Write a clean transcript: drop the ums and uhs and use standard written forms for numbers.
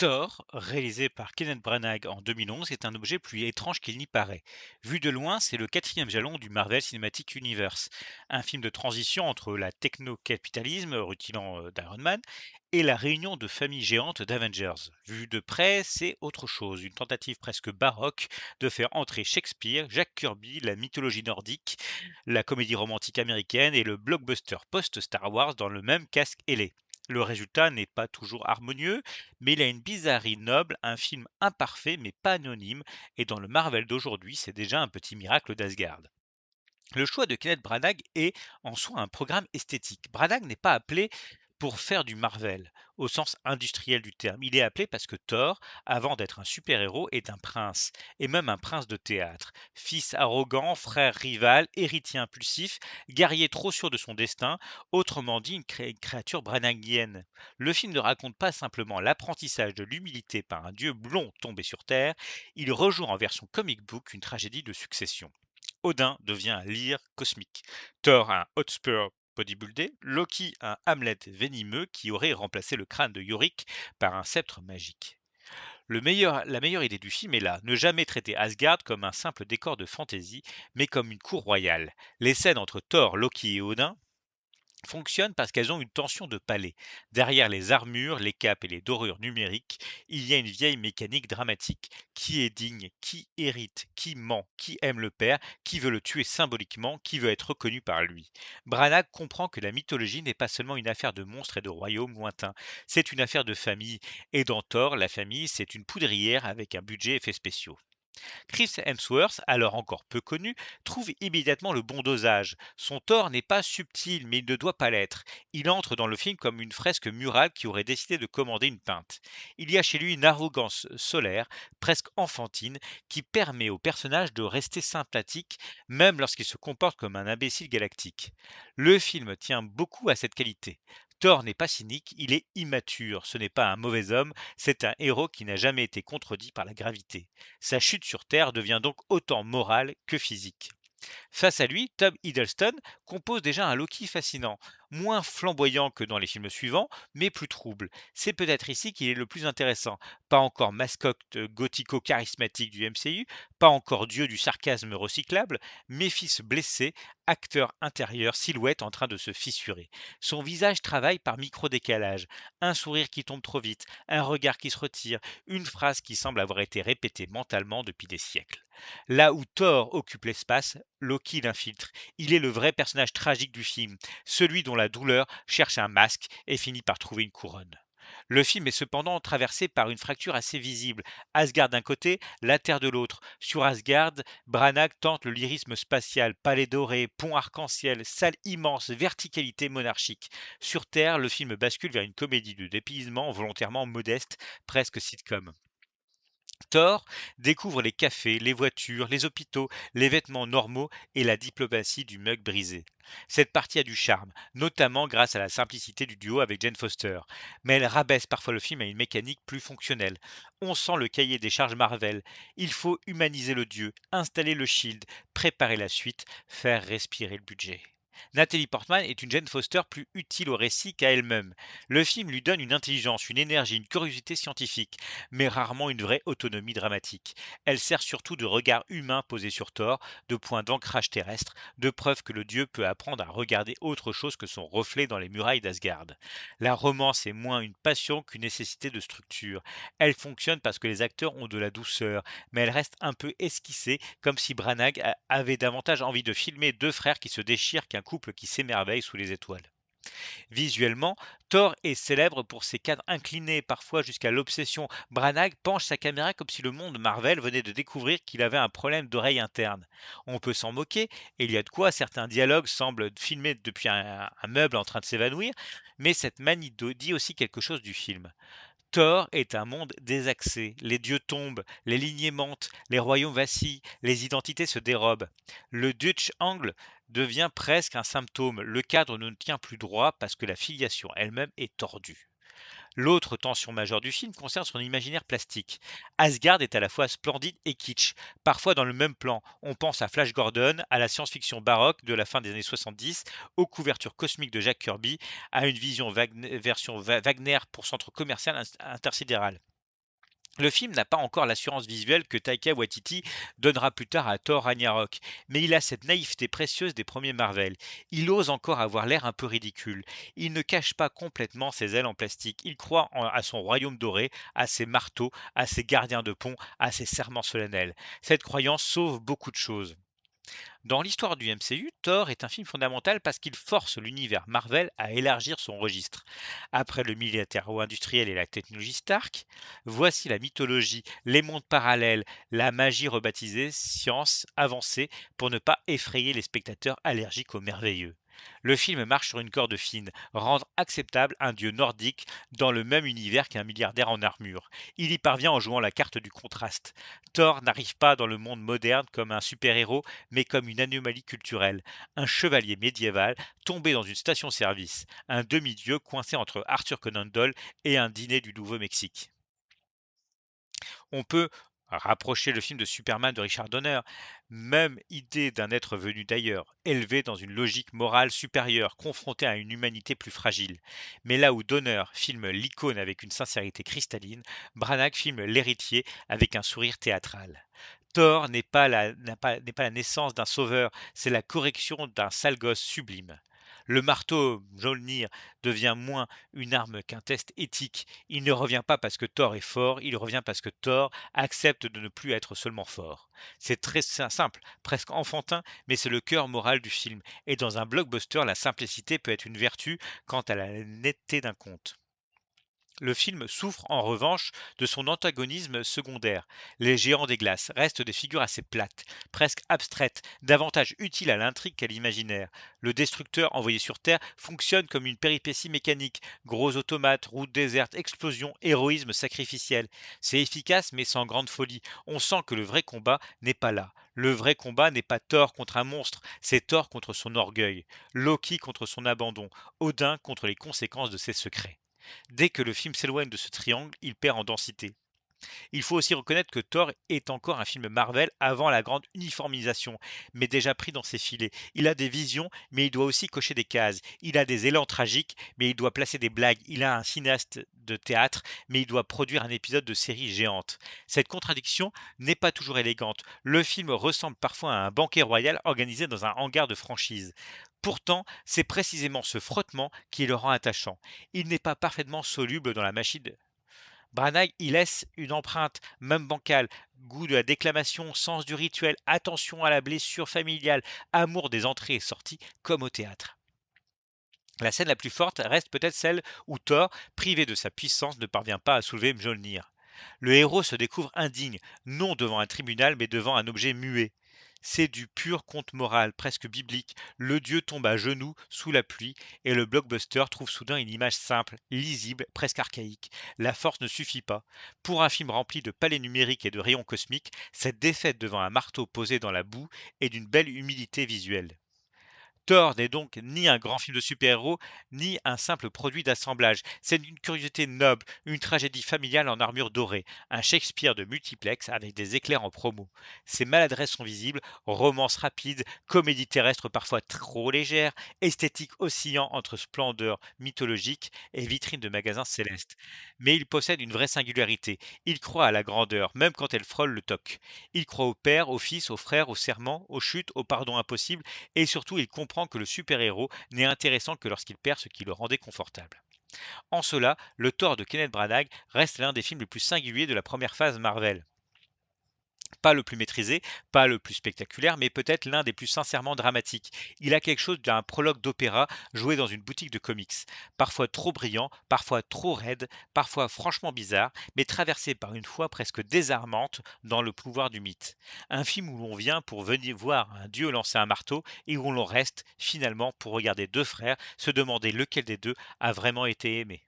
Thor, réalisé par Kenneth Branagh en 2011, est un objet plus étrange qu'il n'y paraît. Vu de loin, c'est le quatrième jalon du Marvel Cinematic Universe, un film de transition entre la techno-capitalisme, rutilant d'Iron Man, et la réunion de familles géantes d'Avengers. Vu de près, c'est autre chose, une tentative presque baroque de faire entrer Shakespeare, Jack Kirby, la mythologie nordique, la comédie romantique américaine et le blockbuster post-Star Wars dans le même casque ailé. Le résultat n'est pas toujours harmonieux, mais il a une bizarrerie noble, un film imparfait mais pas anonyme, et dans le Marvel d'aujourd'hui, c'est déjà un petit miracle d'Asgard. Le choix de Kenneth Branagh est en soi un programme esthétique. Branagh n'est pas appelé pour faire du Marvel, au sens industriel du terme. Il est appelé parce que Thor, avant d'être un super-héros, est un prince, et même un prince de théâtre. Fils arrogant, frère rival, héritier impulsif, guerrier trop sûr de son destin, autrement dit une créature branaghienne. Le film ne raconte pas simplement l'apprentissage de l'humilité par un dieu blond tombé sur Terre, il rejoue en version comic book une tragédie de succession. Odin devient un lyre cosmique. Thor un Hotspur bodybuildé. Loki un Hamlet venimeux qui aurait remplacé le crâne de Yorick par un sceptre magique. La meilleure idée du film est là, ne jamais traiter Asgard comme un simple décor de fantaisie, mais comme une cour royale. Les scènes entre Thor, Loki et Odin fonctionnent parce qu'elles ont une tension de palais. Derrière les armures, les capes et les dorures numériques, il y a une vieille mécanique dramatique. Qui est digne, qui hérite, qui ment, qui aime le père, qui veut le tuer symboliquement, qui veut être reconnu par lui. Branagh comprend que la mythologie n'est pas seulement une affaire de monstres et de royaumes lointains, c'est une affaire de famille. Et dans Thor, la famille, c'est une poudrière avec un budget effets spéciaux. Chris Hemsworth, alors encore peu connu, trouve immédiatement le bon dosage. Son tort n'est pas subtil, mais il ne doit pas l'être. Il entre dans le film comme une fresque murale qui aurait décidé de commander une pinte. Il y a chez lui une arrogance solaire, presque enfantine, qui permet au personnage de rester sympathique, même lorsqu'il se comporte comme un imbécile galactique. Le film tient beaucoup à cette qualité. Thor n'est pas cynique, il est immature. Ce n'est pas un mauvais homme, c'est un héros qui n'a jamais été contredit par la gravité. Sa chute sur Terre devient donc autant morale que physique. Face à lui, Tom Hiddleston compose déjà un Loki fascinant, moins flamboyant que dans les films suivants, mais plus trouble. C'est peut-être ici qu'il est le plus intéressant. Pas encore mascotte gothico-charismatique du MCU, pas encore dieu du sarcasme recyclable, mais fils blessé, acteur intérieur, silhouette en train de se fissurer. Son visage travaille par micro-décalage, un sourire qui tombe trop vite, un regard qui se retire, une phrase qui semble avoir été répétée mentalement depuis des siècles. Là où Thor occupe l'espace, Loki l'infiltre. Il est le vrai personnage tragique du film, celui dont la douleur cherche un masque et finit par trouver une couronne. Le film est cependant traversé par une fracture assez visible. Asgard d'un côté, la Terre de l'autre. Sur Asgard, Branagh tente le lyrisme spatial, palais doré, pont arc-en-ciel, salle immense, verticalité monarchique. Sur Terre, le film bascule vers une comédie de dépaysement volontairement modeste, presque sitcom. Thor découvre les cafés, les voitures, les hôpitaux, les vêtements normaux et la diplomatie du mug brisé. Cette partie a du charme, notamment grâce à la simplicité du duo avec Jane Foster, mais elle rabaisse parfois le film à une mécanique plus fonctionnelle. On sent le cahier des charges Marvel. Il faut humaniser le dieu, installer le shield, préparer la suite, faire respirer le budget. Nathalie Portman est une Jane Foster plus utile au récit qu'à elle-même. Le film lui donne une intelligence, une énergie, une curiosité scientifique, mais rarement une vraie autonomie dramatique. Elle sert surtout de regard humain posé sur Thor, de point d'ancrage terrestre, de preuve que le dieu peut apprendre à regarder autre chose que son reflet dans les murailles d'Asgard. La romance est moins une passion qu'une nécessité de structure. Elle fonctionne parce que les acteurs ont de la douceur, mais elle reste un peu esquissée, comme si Branagh avait davantage envie de filmer deux frères qui se déchirent qu'un couple qui s'émerveille sous les étoiles. Visuellement, Thor est célèbre pour ses cadres inclinés, parfois jusqu'à l'obsession. Branagh penche sa caméra comme si le monde Marvel venait de découvrir qu'il avait un problème d'oreille interne. On peut s'en moquer, et il y a de quoi, certains dialogues semblent filmés depuis un meuble en train de s'évanouir, mais cette manie dit aussi quelque chose du film. Thor est un monde désaxé. Les dieux tombent, les lignées mentent, les royaumes vacillent, les identités se dérobent. Le Dutch angle devient presque un symptôme. Le cadre ne tient plus droit parce que la filiation elle-même est tordue. L'autre tension majeure du film concerne son imaginaire plastique. Asgard est à la fois splendide et kitsch, parfois dans le même plan. On pense à Flash Gordon, à la science-fiction baroque de la fin des années 70, aux couvertures cosmiques de Jack Kirby, à une version Wagner pour centre commercial intersidéral. Le film n'a pas encore l'assurance visuelle que Taika Waititi donnera plus tard à Thor Ragnarok, mais il a cette naïveté précieuse des premiers Marvel. Il ose encore avoir l'air un peu ridicule. Il ne cache pas complètement ses ailes en plastique. Il croit à son royaume doré, à ses marteaux, à ses gardiens de pont, à ses serments solennels. Cette croyance sauve beaucoup de choses. Dans l'histoire du MCU, Thor est un film fondamental parce qu'il force l'univers Marvel à élargir son registre. Après le militaro-industriel et la technologie Stark, voici la mythologie, les mondes parallèles, la magie rebaptisée science avancée pour ne pas effrayer les spectateurs allergiques au merveilleux. Le film marche sur une corde fine, rendre acceptable un dieu nordique dans le même univers qu'un milliardaire en armure. Il y parvient en jouant la carte du contraste. Thor n'arrive pas dans le monde moderne comme un super-héros, mais comme une anomalie culturelle, un chevalier médiéval tombé dans une station-service, un demi-dieu coincé entre Arthur Conan Doyle et un dîner du Nouveau-Mexique. On peut rapprocher le film de Superman de Richard Donner, même idée d'un être venu d'ailleurs, élevé dans une logique morale supérieure, confronté à une humanité plus fragile. Mais là où Donner filme l'icône avec une sincérité cristalline, Branagh filme l'héritier avec un sourire théâtral. Thor n'est pas la naissance d'un sauveur, c'est la correction d'un sale gosse sublime. Le marteau Mjolnir devient moins une arme qu'un test éthique. Il ne revient pas parce que Thor est fort, il revient parce que Thor accepte de ne plus être seulement fort. C'est très simple, presque enfantin, mais c'est le cœur moral du film. Et dans un blockbuster, la simplicité peut être une vertu quant à la netteté d'un conte. Le film souffre en revanche de son antagonisme secondaire. Les géants des glaces restent des figures assez plates, presque abstraites, davantage utiles à l'intrigue qu'à l'imaginaire. Le destructeur envoyé sur Terre fonctionne comme une péripétie mécanique. Gros automates, routes désertes, explosions, héroïsme sacrificiel. C'est efficace mais sans grande folie. On sent que le vrai combat n'est pas là. Le vrai combat n'est pas Thor contre un monstre, c'est Thor contre son orgueil, Loki contre son abandon, Odin contre les conséquences de ses secrets. Dès que le film s'éloigne de ce triangle, il perd en densité. Il faut aussi reconnaître que Thor est encore un film Marvel avant la grande uniformisation, mais déjà pris dans ses filets. Il a des visions, mais il doit aussi cocher des cases. Il a des élans tragiques, mais il doit placer des blagues. Il a un cinéaste de théâtre, mais il doit produire un épisode de série géante. Cette contradiction n'est pas toujours élégante. Le film ressemble parfois à un banquet royal organisé dans un hangar de franchise. Pourtant, c'est précisément ce frottement qui le rend attachant. Il n'est pas parfaitement soluble dans la machine. Branagh y laisse une empreinte, même bancale, goût de la déclamation, sens du rituel, attention à la blessure familiale, amour des entrées et sorties, comme au théâtre. La scène la plus forte reste peut-être celle où Thor, privé de sa puissance, ne parvient pas à soulever Mjolnir. Le héros se découvre indigne, non devant un tribunal, mais devant un objet muet. C'est du pur conte moral, presque biblique. Le dieu tombe à genoux sous la pluie et le blockbuster trouve soudain une image simple, lisible, presque archaïque. La force ne suffit pas. Pour un film rempli de palais numériques et de rayons cosmiques, cette défaite devant un marteau posé dans la boue est d'une belle humilité visuelle. Thor n'est donc ni un grand film de super-héros, ni un simple produit d'assemblage. C'est une curiosité noble, une tragédie familiale en armure dorée, un Shakespeare de multiplex avec des éclairs en promo. Ses maladresses sont visibles, romance rapide, comédie terrestre parfois trop légère, esthétique oscillant entre splendeur mythologique et vitrine de magasins célestes. Mais il possède une vraie singularité. Il croit à la grandeur, même quand elle frôle le toc. Il croit au père, au fils, aux frères, au serment, aux chutes, au pardon impossible et surtout, il comprend que le super-héros n'est intéressant que lorsqu'il perd ce qui le rendait confortable. En cela, le Thor de Kenneth Branagh reste l'un des films les plus singuliers de la première phase Marvel. Pas le plus maîtrisé, pas le plus spectaculaire, mais peut-être l'un des plus sincèrement dramatiques. Il a quelque chose d'un prologue d'opéra joué dans une boutique de comics. Parfois trop brillant, parfois trop raide, parfois franchement bizarre, mais traversé par une foi presque désarmante dans le pouvoir du mythe. Un film où l'on vient pour venir voir un dieu lancer un marteau et où l'on reste finalement pour regarder deux frères se demander lequel des deux a vraiment été aimé.